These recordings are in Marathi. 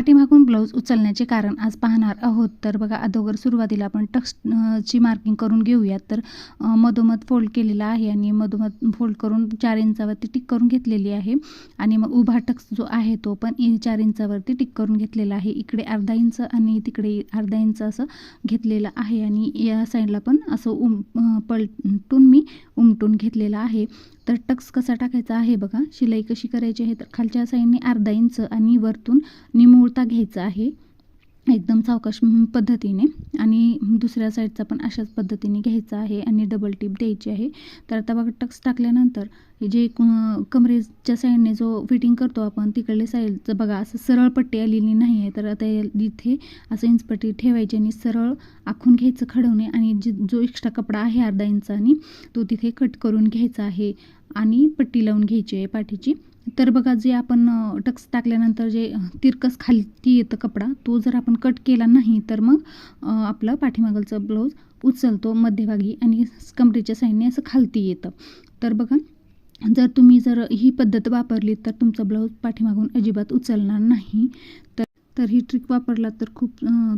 पाठीमागून ब्लाऊज उचलण्याचे कारण आज पाहणार आहोत। तर बघा, अगोदर सुरुवातीला आपण टक्स ची मार्किंग करून घेऊयात। तर मधोमध फोल्ड केलेला आहे आणि मधोमध फोल्ड करून 4 इंचावरती टिक करून घेतलेली आहे आणि मग उभा टक्स जो आहे तो पण 4 इंचावरती टिक करून घेतलेला आहे। इकडे अर्धा इंच आणि तिकडे अर्धा इंच असं घेतलेलं आहे आणि या साईडला पण असं पलटून मी उमटून घेतलेला आहे। तर टक्स कसा टाकायचा आहे बघा, शिलाई कशी करायची आहे, तर खालच्या साईडने अर्धा इंच आणि वरतून निमुळता घ्यायचा आहे एकदम सावकाश पद्धतीने आणि दुसऱ्या साईडचा पण अशाच पद्धतीने घ्यायचा आहे आणि डबल टिप द्यायची आहे। तर आता बघा, टक्स टाकल्यानंतर जे कमरेच्या साईडने जो फिटिंग करतो आपण तिकडले साईडचं बघा असं सरळ पट्टी आलेली नाही आहे। तर आता इथे असं इंचपट्टी ठेवायची आणि सरळ आखून घ्यायचं खडवणे आणि जो एक्स्ट्रा कपडा आहे अर्धा इंचानी तो तिथे कट करून घ्यायचा आहे आणि पट्टी लावून घ्यायची आहे पाठीची। तर बघा, जे आपण टक्स टाकल्यानंतर जे तिरकस खालती येतं कपडा तो जर आपण कट केला नाही तर मग आपलं पाठीमागलचं ब्लाऊज उचलतो मध्यभागी आणि कमरेच्या साईडने असं खालती येतं। तर बघा, जर ही पद्धत वापरली तर तुमचा ब्लाऊज पाठीमागून अजिबात उचलणार नाही। तर ही ट्रिक वापरला तर खूप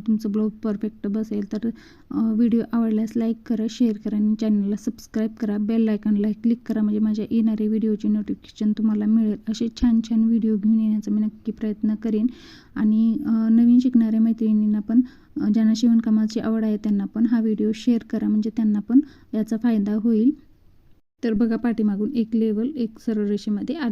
तुमचं ब्लाऊज परफेक्ट बसेल। तर व्हिडिओ आवडल्यास लाईक करा, शेअर करा आणि चॅनलला सबस्क्राईब करा, बेल आयकॉनला क्लिक करा म्हणजे माझ्या येणारे व्हिडिओचे नोटिफिकेशन तुम्हाला मिळेल। असे छान छान व्हिडिओ घेऊन येण्याचा मी नक्की प्रयत्न करेन आणि नवीन शिकणाऱ्या मैत्रिणींना पण ज्यांना शिवणकामाची आवड आहे त्यांना पण हा व्हिडिओ शेअर करा म्हणजे त्यांना पण याचा फायदा होईल। तर बघा, पाठीमागून एक लेवल एक सरळ रेषेमध्ये आले।